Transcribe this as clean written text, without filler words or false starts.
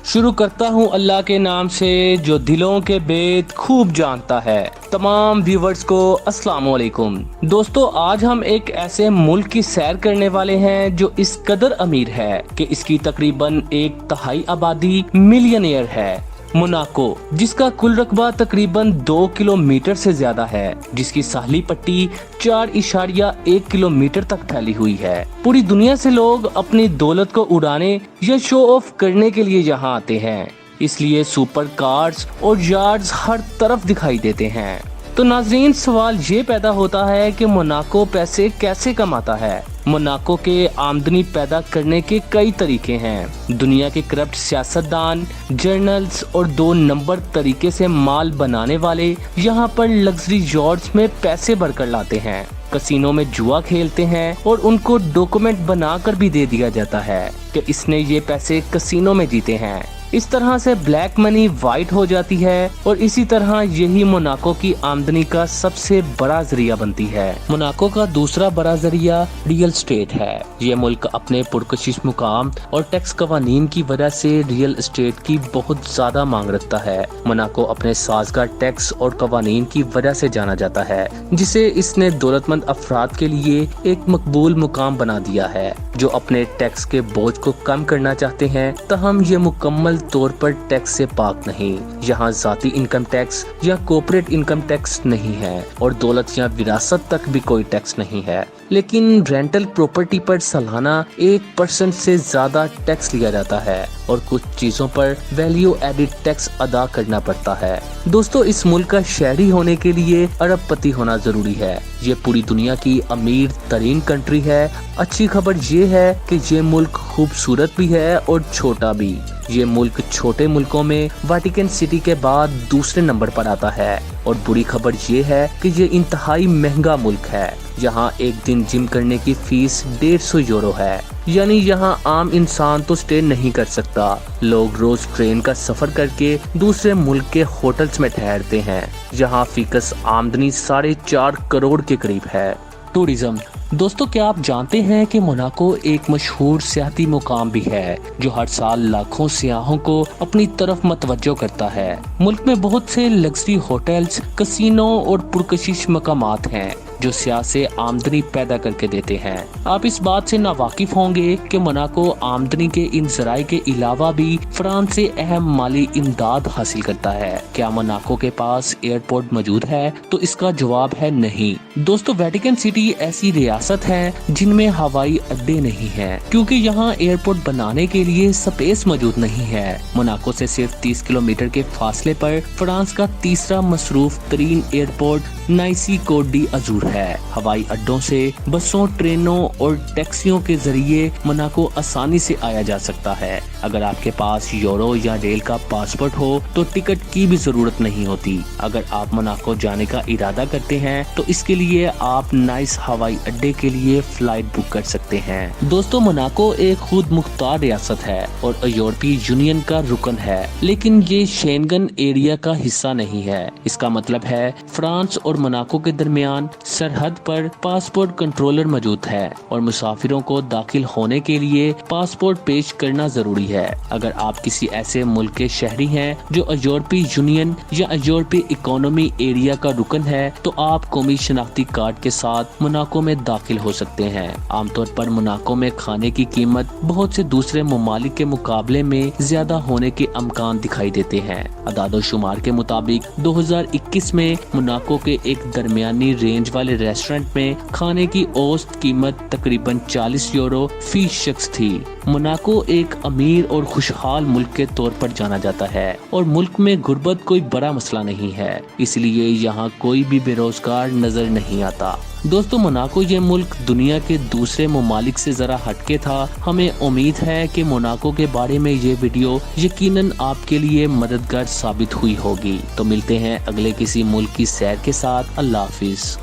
शुरू करता हूँ अल्लाह के नाम से जो दिलों के भेद खूब जानता है। तमाम व्यूवर्स को अस्सलाम वालेकुम। दोस्तों, आज हम एक ऐसे मुल्क की सैर करने वाले हैं जो इस कदर अमीर है कि इसकी तकरीबन 1/3 आबादी मिलियनियर है। मोनाको, जिसका कुल रकबा तकरीबन 2 किलोमीटर से ज्यादा है, जिसकी साहली पट्टी 4.1 किलोमीटर तक फैली हुई है। पूरी दुनिया से लोग अपनी दौलत को उड़ाने या शो ऑफ करने के लिए यहाँ आते हैं, इसलिए सुपर कार्स और यार्ड्स हर तरफ दिखाई देते हैं। तो नाजरीन, सवाल ये पैदा होता है कि मोनाको पैसे कैसे कमाता है। मोनाको के आमदनी पैदा करने के कई तरीके हैं। दुनिया के करप्ट सियासतदान, जर्नल्स और 2 नंबर तरीके से माल बनाने वाले यहाँ पर लग्जरी यॉर्ड्स में पैसे भरकर लाते हैं, कसिनो में जुआ खेलते हैं और उनको डॉक्यूमेंट बनाकर भी दे दिया जाता है कि इसने ये पैसे कसिनो में जीते हैं। इस तरह से ब्लैक मनी वाइट हो जाती है और इसी तरह यही मोनाको की आमदनी का सबसे बड़ा जरिया बनती है। मोनाको का दूसरा बड़ा जरिया रियल एस्टेट है। ये मुल्क अपने पुरकशिश मुकाम और टैक्स कवानीन की वजह से रियल एस्टेट की बहुत ज्यादा मांग रखता है। मोनाको अपने साजगार टैक्स और कवानीन की वजह से जाना जाता है, जिसे इसने दौलतमंद अफराद के लिए एक मकबूल मुकाम बना दिया है जो अपने टैक्स के बोझ को कम करना चाहते हैं। तहम ये मुकम्मल तौर पर टैक्स से पाक नहीं। यहाँ जाती इनकम टैक्स या कॉर्पोरेट इनकम टैक्स नहीं है और दौलत या विरासत तक भी कोई टैक्स नहीं है, लेकिन रेंटल प्रॉपर्टी पर सालाना 1% से ज्यादा टैक्स लिया जाता है और कुछ चीजों पर वैल्यू एडिड टैक्स अदा करना पड़ता है। दोस्तों, इस मुल्क का शहरी होने के लिए अरबपति होना जरूरी है। ये पूरी दुनिया की अमीर तरीन कंट्री है। अच्छी खबर ये है कि ये मुल्क खूबसूरत भी है और छोटा भी। ये मुल्क छोटे मुल्कों में वाटिकन सिटी के बाद दूसरे नंबर पर आता है और बुरी खबर ये है कि ये इंतहाई महंगा मुल्क है। यहाँ एक दिन जिम करने की फीस 150 यूरो है, यानी यहाँ आम इंसान तो स्टे नहीं कर सकता। लोग रोज ट्रेन का सफर करके दूसरे मुल्क के होटल्स में ठहरते हैं। यहाँ फीकस आमदनी 4.5 करोड़ के करीब है। टूरिज्म। दोस्तों, क्या आप जानते हैं कि मोनाको एक मशहूर सियाहती मुकाम भी है जो हर साल लाखों सियाहों को अपनी तरफ मतवज्जो करता है। मुल्क में बहुत से लग्जरी होटल्स, कसिनो और पुरकशिश मकामात हैं जो सियाह से आमदनी पैदा करके देते हैं। आप इस बात से नावाकिफ होंगे कि मोनाको आमदनी के इन जराए के अलावा भी फ्रांस से अहम माली इमदाद हासिल करता है। क्या मोनाको के पास एयरपोर्ट मौजूद है? तो इसका जवाब है नहीं। दोस्तों, वेटिकन सिटी ऐसी रियासत है जिनमें हवाई अड्डे नहीं है, क्योंकि यहाँ एयरपोर्ट बनाने के लिए स्पेस मौजूद नहीं है। मोनाको से सिर्फ 30 किलोमीटर के फासले पर फ्रांस का तीसरा मसरूफ तरीन एयरपोर्ट नाइसी कोट डी अजूर है। हवाई अड्डों से बसों, ट्रेनों और टैक्सियों के जरिए मोनाको आसानी से आया जा सकता है। अगर आपके पास यूरो या रेल का पासपोर्ट हो तो टिकट की भी जरूरत नहीं होती। अगर आप मोनाको जाने का इरादा करते हैं तो इसके लिए आप नाइस हवाई अड्डे के लिए फ्लाइट बुक कर सकते हैं। दोस्तों, मोनाको एक खुद मुख्तार रियासत है और यूरोपीय यूनियन का रुकन है, लेकिन ये शेंगन एरिया का हिस्सा नहीं है। इसका मतलब है फ्रांस और मोनाको के दरमियान सरहद पर पासपोर्ट कंट्रोलर मौजूद है और मुसाफिरों को दाखिल होने के लिए पासपोर्ट पेश करना जरूरी है। अगर आप किसी ऐसे मुल्क के शहरी हैं जो यूरोपीय यूनियन या यूरोपीय इकोनॉमी एरिया का रुकन है तो आप कौमी शनाख्ती कार्ड के साथ मोनाको में दाखिल हो सकते हैं। आमतौर पर मोनाको में खाने की कीमत बहुत से दूसरे ममालिक के मुकाबले में ज्यादा होने के अमकान दिखाई देते हैं। अदादो शुमार के मुताबिक 2021 में मोनाको के एक दरमियानी रेंज वाले रेस्टोरेंट में खाने की औसत कीमत तकरीबन 40 यूरो फी शख्स थी। मोनाको एक अमीर और खुशहाल मुल्क के तौर पर जाना जाता है और मुल्क में गुर्बत कोई बड़ा मसला नहीं है, इसलिए यहाँ कोई भी बेरोजगार नजर नहीं आता। दोस्तों, मोनाको ये मुल्क दुनिया के दूसरे ममालिक से जरा हटके था। हमें उम्मीद है कि मोनाको के बारे में ये वीडियो यकीनन आपके लिए मददगार साबित हुई होगी। तो मिलते हैं अगले किसी मुल्क की सैर के साथ। अल्लाह हाफिज।